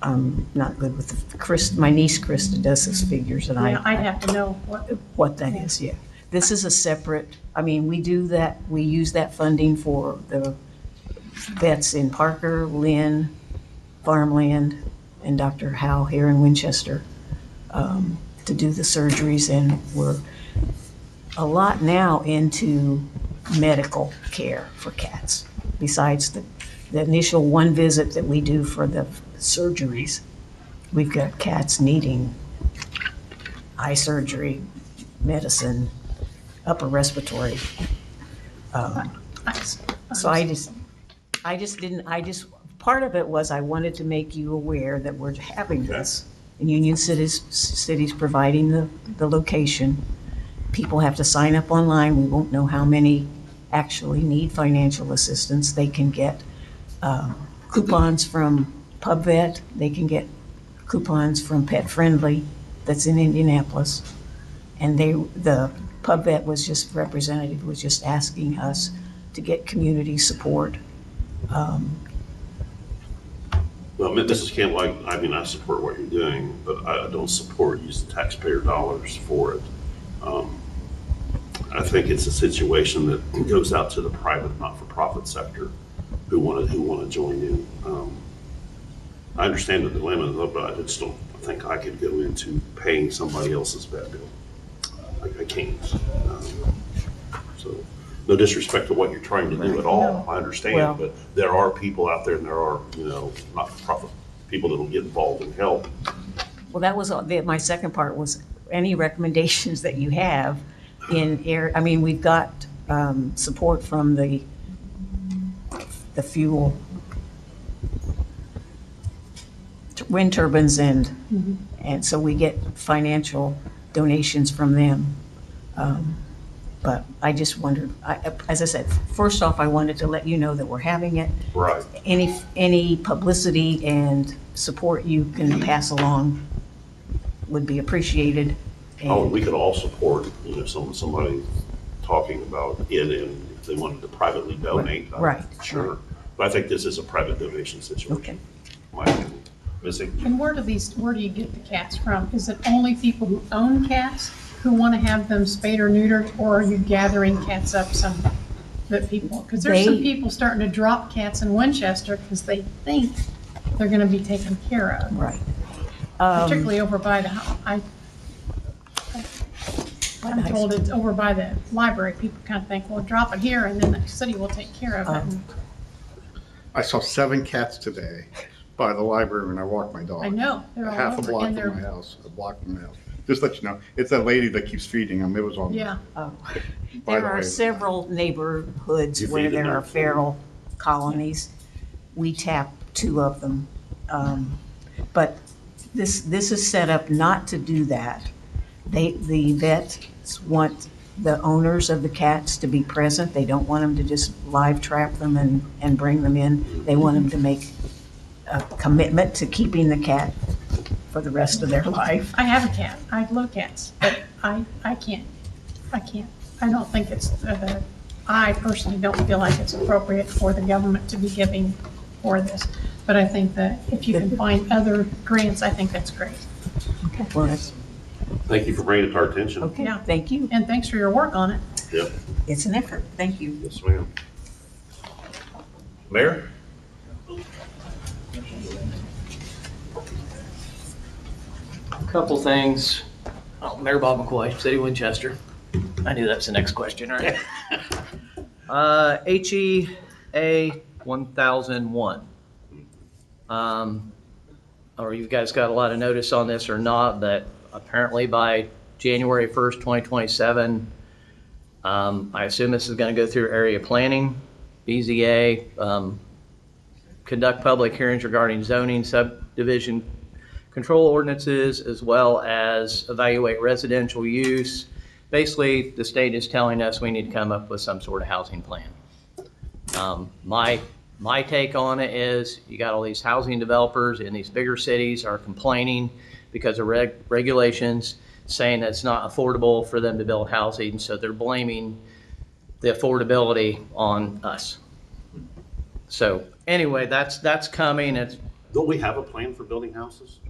I'm not good with my niece Krista does those figures, and Yeah, I'd have to know what that is, yeah. This is a separate, we do that, we use that funding for the vets in Parker, Lynn, Farmland, and Dr. Howe here in Winchester, to do the surgeries, and we're a lot now into medical care for cats. Besides the initial one visit that we do for the surgeries, we've got cats needing eye surgery, medicine, upper respiratory. So part of it was I wanted to make you aware that we're having this. And Union City's providing the location. People have to sign up online. We won't know how many actually need financial assistance. They can get coupons from PubVet. They can get coupons from Pet Friendly that's in Indianapolis. And the PubVet representative was just asking us to get community support. Well, Mrs. Campbell, I support what you're doing, but I don't support using taxpayer dollars for it. I think it's a situation that goes out to the private, not-for-profit sector who want to join in. I understand the dilemma, though, but I just don't think I could go into paying somebody else's vet bill. I can't. So, no disrespect to what you're trying to do at all. I understand, but there are people out there, and there are, not-for-profit people that will get involved and help. Well, that was my second part, was any recommendations that you have I mean, we've got support from the fuel, wind turbines, and so we get financial donations from them. But I just wondered, as I said, first off, I wanted to let you know that we're having it. Right. Any publicity and support you can pass along would be appreciated. Oh, we could all support, somebody talking about it, and if they wanted to privately donate. Right. Sure. But I think this is a private donation situation. Okay. My opinion. Missy? And where do you get the cats from? Is it only people who own cats who want to have them spayed or neutered, or are you gathering cats up because there's some people starting to drop cats in Winchester because they think they're going to be taken care of. Right. Particularly over by the house. I'm told it's over by the library. People kind of think, well, drop it here and then the city will take care of it. I saw 7 cats today by the library when I walked my dog. I know, they're all Half a over, block and from my house, a block from my house. Just let you know, it's that lady that keeps feeding them. It was on. Yeah. By There the are way. several neighborhoods You where feed them there are there. feral colonies. We tap 2 of them. But this is set up not to do that. The vets want the owners of the cats to be present. They don't want them to just live trap them and bring them in. They want them to make a commitment to keeping the cat for the rest of their life. I have a cat. I love cats, but I can't. I don't think I personally don't feel like it's appropriate for the government to be giving for this. But I think that if you can find other grants, I think that's great. Okay. Well, that's, Thank you for bringing it to our attention. okay, Yeah. thank you. And thanks for your work on it. Yep. It's an effort. Thank you. Yes, ma'am. Mayor? Couple things. Oh, Mayor Bob McCoy, City of Winchester. I knew that's the next question, right? HEA 1001. Or you guys got a lot of notice on this or not, that apparently by January 1st, 2027, I assume this is going to go through area planning, BZA, conduct public hearings regarding zoning, subdivision control ordinances, as well as evaluate residential use. Basically, the state is telling us we need to come up with some sort of housing plan. My take on it is you got all these housing developers in these bigger cities are complaining because of regulations, saying that it's not affordable for them to build housing, so they're blaming the affordability on us. So anyway, that's coming. Don't we have a plan for building houses?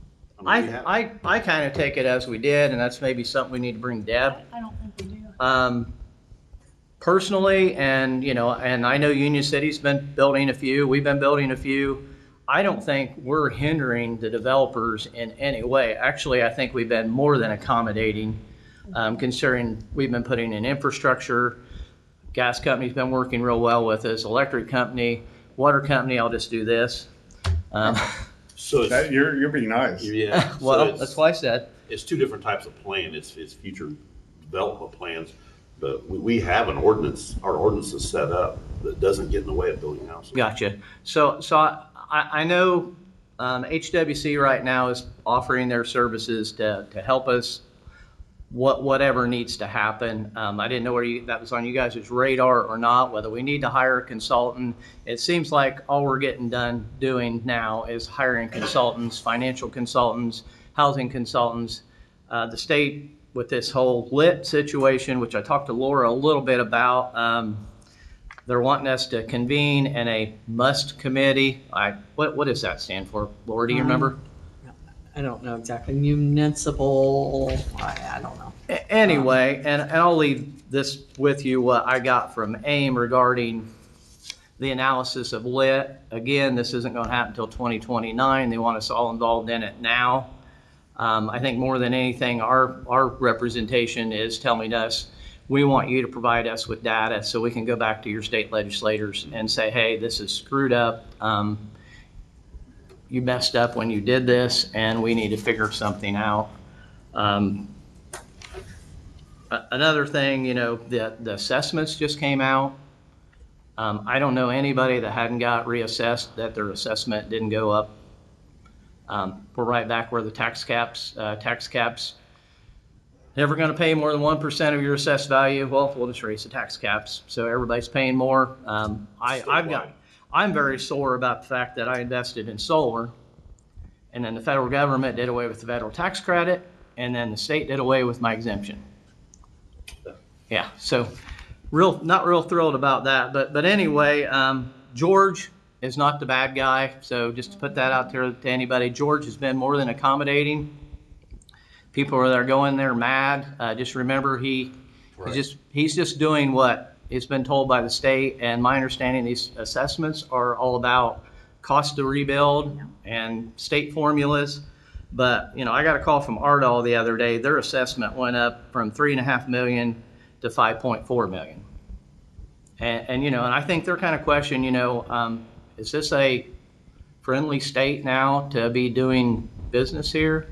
I mean, we have- I kind of take it as we did, and that's maybe something we need to bring Deb. I don't think we do. Personally, and I know Union City's been building a few, we've been building a few. I don't think we're hindering the developers in any way. Actually, I think we've been more than accommodating, considering we've been putting in infrastructure. Gas company's been working real well with us, electric company, water company, I'll just do this. So it's, You're being nice. yeah. so Well, it's- that's why I said. It's 2 different types of plan. It's future development plans, but we have an ordinance. Our ordinance is set up that doesn't get in the way of building houses. Gotcha. So I know HWC right now is offering their services to help us whatever needs to happen. I didn't know whether that was on you guys' radar or not, whether we need to hire a consultant. It seems like all we're getting done doing now is hiring consultants, financial consultants, housing consultants. The state, with this whole lit situation, which I talked to Laura a little bit about, they're wanting us to convene in a must committee. What does that stand for? Laura, do you remember? I don't know exactly. Municipal, I don't know. Anyway, and I'll leave this with you, what I got from AIM regarding the analysis of lit. Again, this isn't going to happen until 2029. They want us all involved in it now. I think more than anything, our representation is telling us, we want you to provide us with data so we can go back to your state legislators and say, hey, this is screwed up. You messed up when you did this, and we need to figure something out. Another thing, the assessments just came out. I don't know anybody that hadn't got reassessed, that their assessment didn't go up. We're right back where the tax caps, never going to pay more than 1% of your assessed value. Well, we'll just raise the tax caps. So everybody's paying more. I'm very sore about the fact that I invested in solar, and then the federal government did away with the federal tax credit, and then the state did away with my exemption. Yeah, so not real thrilled about that. But anyway, George is not the bad guy. So just to put that out there to anybody, George has been more than accommodating. People are going there mad. Just remember, he's just doing what he's been told by the state. And my understanding, these assessments are all about cost to rebuild and state formulas. But I got a call from Ardall the other day. Their assessment went up from $3.5 million to $5.4 million. And I think they're kind of questioning, is this a friendly state now to be doing business here?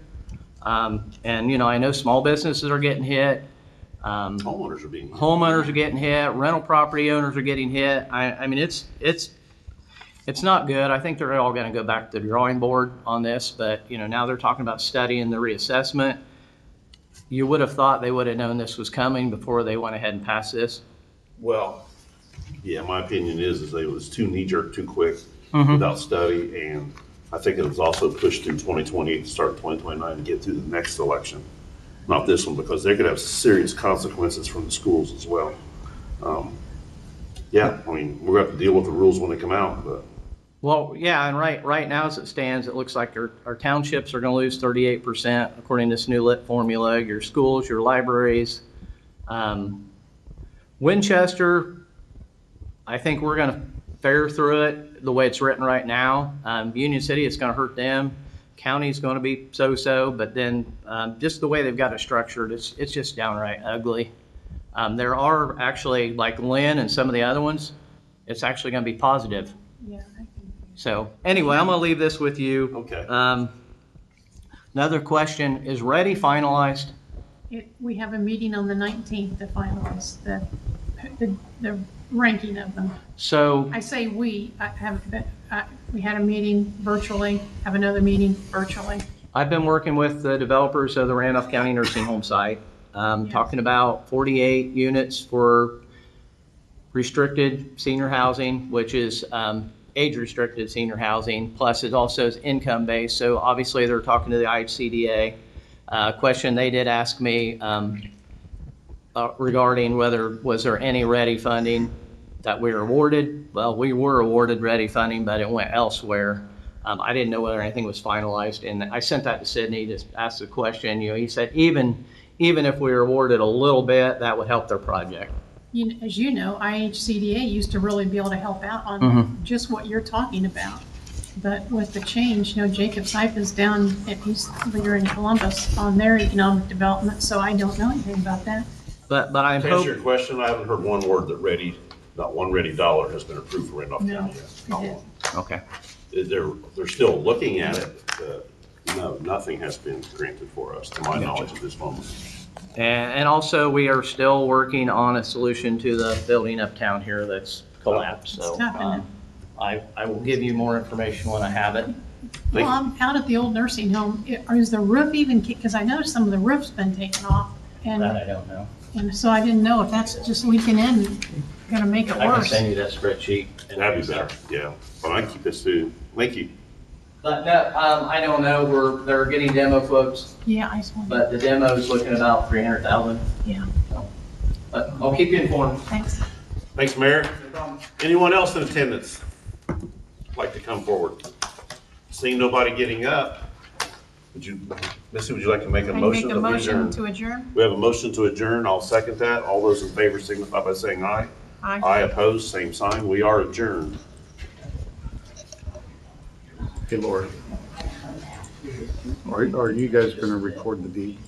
And I know small businesses are getting hit. Homeowners are getting hit. Rental property owners are getting hit. I mean, it's not good. I think they're all going to go back to the drawing board on this. But now they're talking about studying the reassessment. You would have thought they would have known this was coming before they went ahead and passed this. Well, yeah, my opinion is it was too knee-jerk, too quick, without study, and I think it was also pushed through 2028 to start 2029 to get through the next election, not this one, because they could have serious consequences from the schools as well. Yeah, I mean, we're going to have to deal with the rules when they come out, but. Well, yeah, and right now as it stands, it looks like our townships are going to lose 38% according to this new lit formula. Your schools, your libraries. Winchester, I think we're going to fare through it the way it's written right now. Union City, it's going to hurt them. County's going to be so-so, but then just the way they've got it structured, it's just downright ugly. There are actually, like Lynn and some of the other ones, it's actually going to be positive. Yeah. So anyway, I'm going to leave this with you. Okay. Another question, is Ready finalized? We have a meeting on the 19th to finalize the ranking of them. So I say we had a meeting virtually, have another meeting virtually. I've been working with the developers of the Randolph County Nursing Home site, talking about 48 units for restricted senior housing, which is age-restricted senior housing, plus it also is income-based. So obviously they're talking to the IHCDA. Question they did ask me regarding was there any READY funding that we were awarded. Well, we were awarded READY funding, but it went elsewhere. I didn't know whether anything was finalized, and I sent that to Sydney, just asked the question. He said even if we were awarded a little bit, that would help their project. As you know, IHCDA used to really be able to help out on just what you're talking about. But with the change, Jacob Sipes down he's here in Columbus on their economic development, so I don't know anything about that. But I'm to answer your question, I haven't heard one word that not one ready dollar has been approved for Randolph County yet. Not one. Okay. They're still looking at it. No, nothing has been granted for us, to my knowledge at this moment. And also, we are still working on a solution to the building uptown here that's collapsed. So I will give you more information when I have it. Well, I'm out at the old nursing home. Is the roof even, because I noticed some of the roof's been taken off. And that I don't know. And so I didn't know if that's just leaking in, gonna make it worse. I can send you that spreadsheet. That'd be better, yeah. But I can keep this too. Thank you. But no, I don't know. They're getting demo quotes. Yeah, I just wanted. But the demo is looking about $300,000. Yeah. So, but I'll keep you informed. Thanks. Thanks, Mayor. Anyone else in attendance like to come forward? Seeing nobody getting up, Missy, would you like to make a motion? Make a motion to adjourn. We have a motion to adjourn. I'll second that. All those in favor signify by saying aye. Aye. Aye opposed, same sign. We are adjourned. Hey, Lori, are you guys going to record the deed?